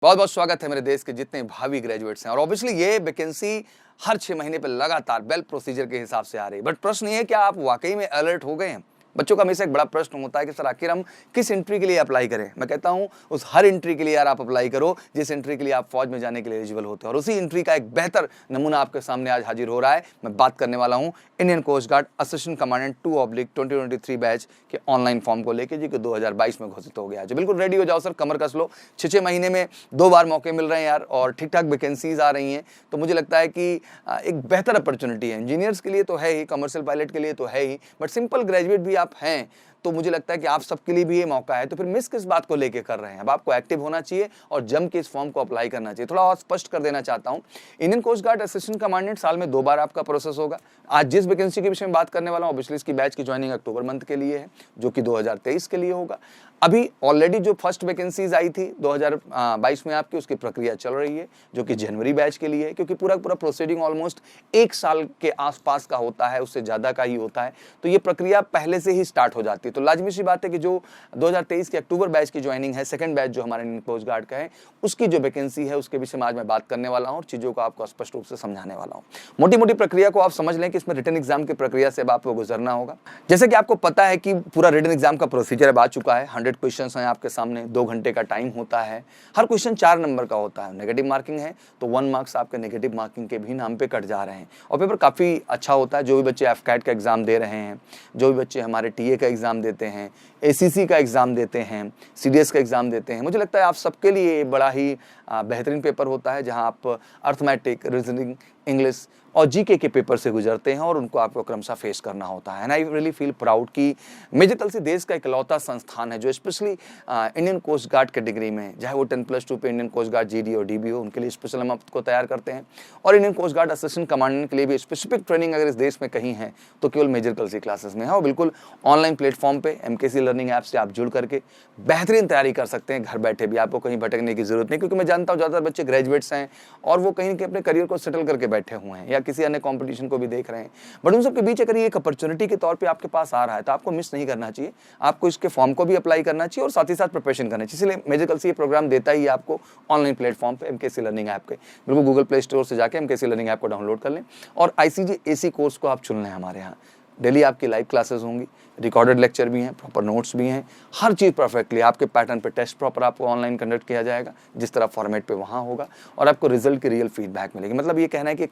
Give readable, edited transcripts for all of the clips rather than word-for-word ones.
बहुत बहुत स्वागत है मेरे देश के जितने भावी ग्रेजुएट्स हैं। और ऑब्वियसली ये वैकेंसी हर 6 महीने पे लगातार बेल प्रोसीजर के हिसाब से आ रही है। बट प्रश्न ये है, क्या आप वाकई में अलर्ट हो गए हैं? बच्चों का हमेशा एक बड़ा प्रश्न होता है कि सर आखिर हम किस एंट्री के लिए अप्लाई करें। मैं कहता हूं उस हर एंट्री के लिए यार आप अप्लाई करो जिस एंट्री के लिए आप फौज में जाने के लिए एलिजिबल होते हैं। और उसी एंट्री का एक बेहतर नमूना आपके सामने आज हाजिर हो रहा है। मैं बात करने वाला हूं Indian Coast Guard assistant commandant 2/2023 batch के ऑनलाइन फॉर्म को लेकर, जी कि 2022 में घोषित हो गया है। जो बिल्कुल रेडी हो जाओ सर, कमर कस लो। 6 महीने में 2 बार मौके मिल रहे हैं यार, और ठीक ठाक वैकेंसीज आ रही हैं। तो मुझे लगता है कि एक बेहतर अपॉर्चुनिटी है। इंजीनियर्स के लिए तो है ही, कमर्शियल पायलट के लिए तो है ही, बट सिंपल ग्रेजुएट भी आप हैं तो मुझे लगता है कि आप सबके लिए भी ये मौका है। तो फिर मिस किस बात को लेके कर रहे हैं? अब आपको एक्टिव होना चाहिए और जम के इस फॉर्म को अप्लाई करना चाहिए। थोड़ा और स्पष्ट कर देना चाहता हूं, Indian Coast Guard assistant commandant साल में 2 बार आपका प्रोसेस होगा। आज जिस वैकेंसी के विषय में बात करने वाला हूं, ऑब्वियसली इसकी बैच की ज्वाइनिंग अक्टूबर मंथ के लिए है, जो कि 2023 के लिए होगा। अभी ऑलरेडी जो फर्स्ट वैकेंसीज आई थी 2022 में आपकी, उसकी प्रक्रिया चल रही है, जो कि जनवरी बैच के लिए है। क्योंकि पूरा प्रोसीडिंग ऑलमोस्ट 1 साल के आसपास का होता है, उससे ज्यादा का ही होता है, तो ये प्रक्रिया पहले से ही स्टार्ट हो जाती है। तो लाजमी सी बात है कि जो 2023 के अक्टूबर बैच की ज्वाइनिंग है, सेकंड बैच जो हमारे इंडियन कोस्ट गार्ड का है, उसकी जो वैकेंसी है उसके विषय में आज मैं बात करने वाला हूं और चीजों को आपको स्पष्ट रूप से समझाने वाला हूं। मोटी मोटी प्रक्रिया को आप समझ लें कि इसमें रिटन एग्जाम की प्रक्रिया से अब आपको गुजरना होगा। जैसे कि आपको पता है कि पूरा रिटन एग्जाम का प्रोसीजर अब आ चुका है। 100 क्वेश्चंस हैं आपके सामने, 2 घंटे का टाइम होता है। हर क्वेश्चन 4 नंबर का होता है। नेगेटिव मार्किंग है तो 1 मार्क्स आपके नेगेटिव मार्किंग के भी नाम पे कट जा रहे हैं। और पेपर काफी अच्छा होता है। जो भी बच्चे एफकैट का एग्जाम दे रहे हैं, जो भी बच्चे हमारे टीए का एग्जाम देते हैं, एसीसी का एग्जाम देते हैं, सीडीएस का एग्जाम देते हैं, मुझे लगता है आप सबके लिए बड़ा ही बेहतरीन पेपर होता है, जहां आप अर्थमेटिक, रीजनिंग, इंग्लिश और जीके के पेपर से गुजरते हैं और उनको आपको क्रमशः फेस करना होता है। And I really feel proud कि मेजर कलसी देश का इकलौता संस्थान है जो specially Indian Coast Guard category में, चाहे वो 10+2 पे इंडियन कोस्ट गार्ड जीडी और डीबी हो, उनके लिए स्पेशल हम आपको तैयार करते हैं। और Indian Coast Guard assistant commandant के लिए भी स्पेसिफिक ट्रेनिंग अगर इस देश में कहीं है तो केवल मेजर कलसी क्लासेस में है। और बिल्कुल ऑनलाइन प्लेटफॉर्म पे एमकेसी लर्निंग ऐप से आप जुड़ करके बेहतरीन तैयारी कर सकते हैं घर बैठे भी। आपको कहीं भटकने की जरूरत नहीं, क्योंकि मैं जानता हूँ ज़्यादातर बच्चे ग्रेजुएट्स हैं और वो कहीं अपने करियर को सेटल करके बैठे हुए हैं या किसी अन्य कंपटीशन को भी देख रहे हैं। बट उन सब के बीच अगर ये एक अपॉर्चुनिटी के तौर पे आपके पास आ रहा है तो आपको मिस नहीं करना चाहिए। आपको इसके फॉर्म को भी अप्लाई करना चाहिए और साथ ही साथ प्रिपरेशन करना चाहिए। इसलिए मेजर कलसी ये प्रोग्राम देता ही आपको ऑनलाइन प्लेटफॉर्म पे एमकेसी लर्निंग ऐप के। बिल्कुल गूगल प्ले स्टोर से जाकर एमकेसी लर्निंग ऐप को डाउनलोड कर लें और आईसीजी एसी कोर्स को आप चुन लें। हमारे यहाँ डेली आपकी लाइव क्लासेस होंगी, रिकॉर्डेड लेक्चर भी हैं, प्रॉपर नोट्स भी हैं, हर चीज़ परफेक्टली आपके पैटर्न पे टेस्ट प्रॉपर आपको ऑनलाइन कंडक्ट किया जाएगा जिस तरह फॉर्मेट पे वहाँ होगा, और आपको रिजल्ट की रियल फीडबैक मिलेगी। मतलब ये कहना है कि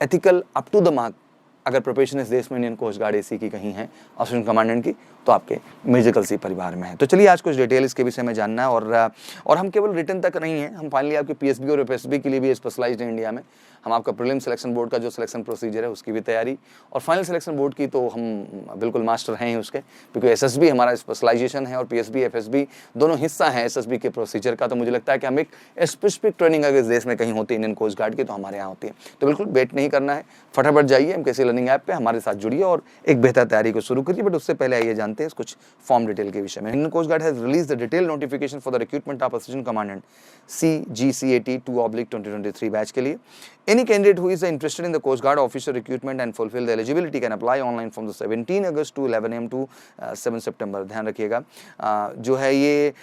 ethical up to the mark अगर प्रोफेशन इस देश में इंडियन कोस्ट गार्ड एसी की कहीं है, असिस्टेंट कमांडेंट की, तो आपके मेजर कलसी परिवार में है। तो चलिए आज कुछ डिटेल इसके विषय में जानना है। और हम केवल रिटन तक नहीं हैं, हम फाइनली आपके पीएसबी और एफएसबी के लिए भी स्पेशलाइज्ड हैं इंडिया में। हम आपका प्रीलिम सिलेक्शन बोर्ड का जो सिलेक्शन प्रोसीजर है उसकी भी तैयारी, और फाइनल सिलेक्शन बोर्ड की तो हम बिल्कुल मास्टर हैं ही उसके, क्योंकि एसएसबी हमारा स्पेशलाइजेशन है और पीएसबी एफएसबी दोनों हिस्सा है एसएसबी के प्रोसीजर का। तो मुझे लगता है कि हम एक स्पेसिफिक ट्रेनिंग अगर इस देश में कहीं होती है इंडियन कोस्ट गार्ड की तो हमारे यहाँ होती है। तो बिल्कुल वेट नहीं करना है, फटाफट जाइए एमकेसी लर्निंग ऐप पे हमारे साथ जुड़िए और एक बेहतर तैयारी को शुरू करिए। बट उससे पहले आइए जानते हैं कुछ फॉर्म डिटेल के विषय में। Indian Coast Guard has release the detail notification for the recruitment of assistant commandant CGCAT 2/2023 batch के लिए। Any candidate who is interested in the Coast Guard officer recruitment and fulfill the eligibility can apply online from the 17 August to 11 AM to 7 September। ध्यान रखिएगा, जो है ये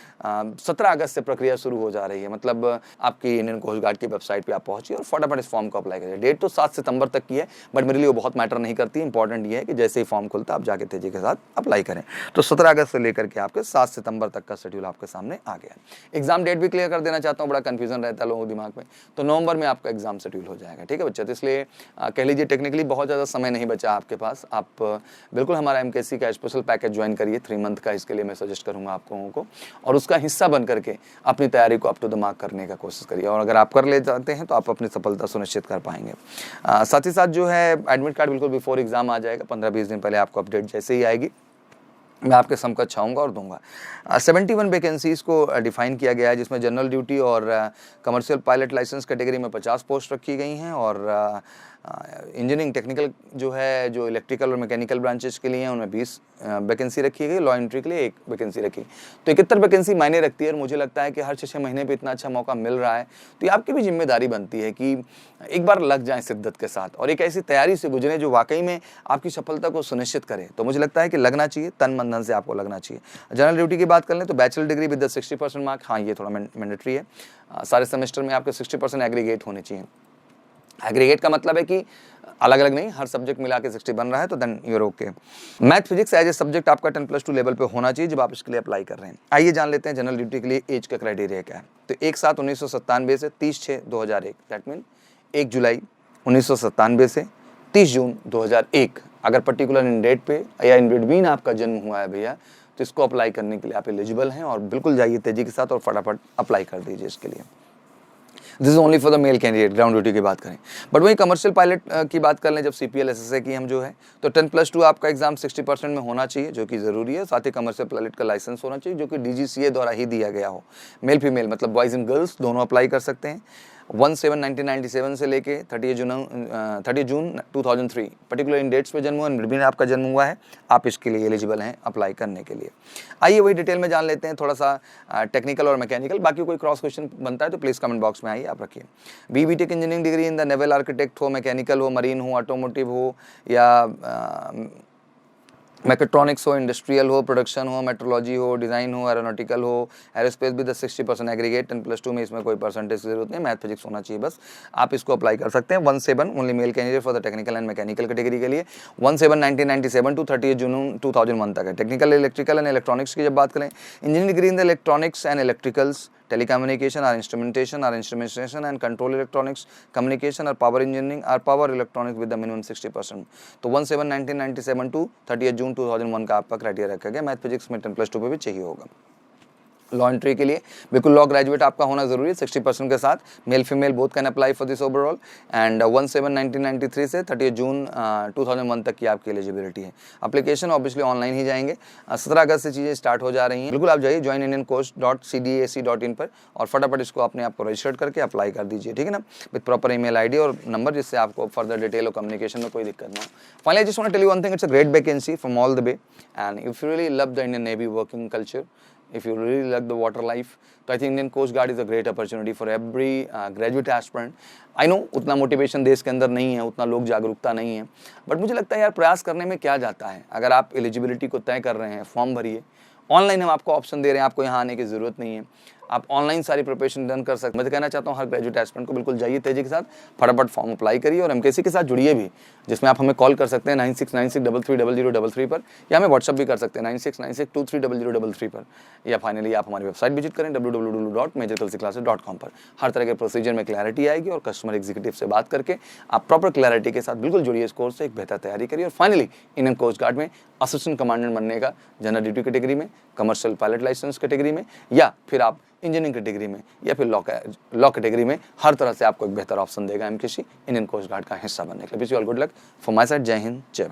17 अगस्त से प्रक्रिया शुरू हो जा रही है। मतलब आपकी इंडियन कोस्ट गार्ड की वेबसाइट पे आप पहुंचिए और फटाफट इस फॉर्म को अप्लाई करिए। डेट तो 7 सितंबर तक की है, बट मेरे लिए वो बहुत मैटर नहीं करती। इंपॉर्टेंट ये है कि जैसे ही फॉर्म खुलता है आप जाके तेजी के साथ अप्लाई करें। तो 17 अगस्त से लेकर के आपके 7 सितंबर तक का शेड्यूल आपके सामने आ गया। एग्जाम डेट भी क्लियर कर देना चाहता हूँ, बड़ा कंफ्यूजन रहता है लोगों के दिमाग में। तो नवंबर में आपका एग्जाम शेड्यूल हो जाएगा, ठीक है बच्चे। तो इसलिए कह लीजिए टेक्निकली बहुत ज़्यादा समय नहीं बचा आपके पास। आप बिल्कुल हमारा एमकेसी का स्पेशल पैकेज ज्वाइन करिए 3 मंथ का, इसके लिए मैं सजेस्ट करूंगा आप लोगों को, और उसका हिस्सा बन करके अपनी तैयारी को अप टू द मार्क करने का कोशिश करिए। और अगर आप कर ले जाते हैं तो आप अपनी सफलता सुनिश्चित कर पाएंगे। साथ ही साथ जो है एडमिट कार्ड बिल्कुल बिफोर एग्जाम आ जाएगा, 15-20 दिन पहले आपको अपडेट जैसे ही आएगी मैं आपके समकक्ष आऊँगा और दूंगा। 71 वैकेंसीज़ को डिफाइन किया गया है, जिसमें जनरल ड्यूटी और कमर्शियल पायलट लाइसेंस कैटेगरी में 50 पोस्ट रखी गई हैं, और इंजीनियरिंग टेक्निकल जो है, जो इलेक्ट्रिकल और मैकेनिकल ब्रांचेस के लिए हैं, उनमें 20 वैकेंसी रखी गई। लॉ एंट्री के लिए 1 वैकेंसी रखी। तो 71 वैकेंसी मायने रखती है। और मुझे लगता है कि हर 6 महीने पे इतना अच्छा मौका मिल रहा है तो ये आपकी भी जिम्मेदारी बनती है कि एक बार लग जाएं शिद्दत के साथ और एक ऐसी तैयारी से गुजरें जो वाकई में आपकी सफलता को सुनिश्चित करे। तो मुझे लगता है कि लगना चाहिए, तन मन बंधन से आपको लगना चाहिए। जनरल ड्यूटी की बात कर लें तो बैचलर डिग्री विद 60% मार्क, हाँ ये थोड़ा मैंडेटरी है। सारे सेमेस्टर में आपके 60% एग्रीगेट होने चाहिए। एग्रीगेट का मतलब है कि अलग अलग नहीं, हर सब्जेक्ट मिला के 60 बन रहा है तो then you're okay. Math physics as a subject आपका 10+2 लेवल पे होना चाहिए जब आप इसके लिए अप्लाई कर रहे हैं। आइए जान लेते हैं जनरल ड्यूटी के लिए एज का क्राइटेरिया क्या है। तो 1/7/1997 से 30/6/2001, दैट मीन 1 जुलाई 1997 से 30 जून 2001। अगर पर्टिकुलर इन डेट पे या इन बिटवीन आपका जन्म हुआ है भैया, तो इसको अप्लाई करने के लिए आप एलिजिबल हैं, और बिल्कुल जाइए तेजी के साथ और फटाफट अप्लाई कर दीजिए इसके लिए। This is only for the male candidate, ground duty की बात करें। बट वहीं कमर्शियल पायलट की बात कर लें, जब CPL SSA की हम जो है, तो 10+2 आपका एग्जाम 60% में होना चाहिए, जो कि ज़रूरी है। साथ ही कमर्शियल पायलट का लाइसेंस होना चाहिए, जो कि DGCA द्वारा ही दिया गया हो। मेल फीमेल मतलब बॉयज़ एंड गर्ल्स दोनों अप्लाई कर सकते हैं। 1/7/1997 से लेके 30 जून 2003 पर्टिकुलर इन डेट्स पे जन्म हुआ, बिटवीन आपका जन्म हुआ है, आप इसके लिए एलिजिबल हैं अप्लाई करने के लिए। आइए वही डिटेल में जान लेते हैं, थोड़ा सा टेक्निकल और मैकेनिकल। बाकी कोई क्रॉस क्वेश्चन बनता है तो प्लीज़ कमेंट बॉक्स में आइए, आप रखिए। BTech engineering degree in the naval architect हो, मैकेनिकल हो, मरीन हो, ऑटोमोटिव हो, या मैकेट्रॉनिक्स हो, इंडस्ट्रियल हो, प्रोडक्शन हो, मेट्रोलॉजी हो, डिज़ाइन हो, एरोनॉटिकल हो, एरोस्पेस भी 60% एग्रीगेट। 10+2 में इसमें कोई परसेंटेज की जरूरत नहीं, मैथ फिजिक्स होना चाहिए बस, आप इसको अप्लाई कर सकते हैं। 1/7 only male candidate for the technical and mechanical category के लिए। 1/7/1997 टू 30 जून 2001 तक है। टेक्निकल, इलेक्ट्रिकल एंड इलेक्ट्रॉनिक्स की जब बात करें, engineering degree in the electronics and electricals, telecommunication or instrumentation and control electronics, communication or power engineering or power electronics with the minimum 60%। तो 1/7/1997 to 30 जून 2001 का आपका क्राइटेरिया रखा गया। मैथ फिजिक्स में 10+2 पे भी चाहिए होगा। लॉ एंट्री के लिए बिल्कुल लॉ ग्रेजुएट आपका होना जरूरी है 60% के साथ। Male female both can apply for this overall. And 1/7/1993 से 30 जून 2001 तक की आपकी एलिजिबिलिटी है। एप्लीकेशन ऑब्वियसली ऑनलाइन ही जाएंगे। 17 अगस्त से चीज़ें स्टार्ट हो जा रही हैं। बिल्कुल आप जाइए joinindiancourse.cdac.in पर और फटाफट इसको अपने आप को रजिस्टर्ड करके अप्लाई कर दीजिए, ठीक है ना, विद प्रॉपर ईमेल आईडी और नंबर, जिससे आपको फर्दर डिटेल और कम्युनिकेशन में कोई दिक्कत ना हो। Finally I just want to tell you one thing, it's a great vacancy from all the way, and if you really love the Indian Navy working culture, if you really like the water life, तो I think Indian Coast Guard is a great opportunity for every graduate aspirant. I know उतना motivation देश के अंदर नहीं है, उतना लोग जागरूकता नहीं है, बट मुझे लगता है यार प्रयास करने में क्या जाता है। अगर आप एलिजिबिलिटी को तय कर रहे हैं, फॉर्म भरिए। ऑनलाइन हम आपको ऑप्शन दे रहे हैं, आपको यहाँ आने की ज़रूरत नहीं है, आप ऑनलाइन सारी प्रिपरेशन डन कर सकते हैं। मैं तो कहना चाहता हूँ हर ग्रेजुएट एस्पिरेंट को बिल्कुल जाइए तेजी के साथ, फटाफट फॉर्म अप्लाई करिए और MKC के साथ जुड़िए भी, जिसमें आप हमें कॉल कर सकते हैं 9696330033 पर, या हमें व्हाट्सअप भी कर सकते हैं 9696230033 पर, या फाइनली आप हमारी वेबसाइट विजिट करें www.majorkulsiclasses.com पर। हर तरह के प्रोसीजर में क्लैरिटी आएगी और कस्टमर एग्जीक्यूटिव से बात करके आप प्रॉपर क्लैरिटी के साथ बिल्कुल जुड़िए इस कोर्स से, एक बेहतर तैयारी करिए और फाइनली इंडियन कोस्ट गार्ड में असिस्टेंट कमांडेंट बनने का, जनरल ड्यूटी कैटेगरी में, कमर्शियल पायलट लाइसेंस कैटेगरी में, या फिर आप इंजीनियरिंग कैटेगरी में, या फिर लॉ कैटेगरी में, हर तरह से आपको एक बेहतर ऑप्शन देगा MKC इंडियन कोस्ट गार्ड का हिस्सा बनने के लिए। Wish you all good luck from my side. जय हिंद, जय भारत।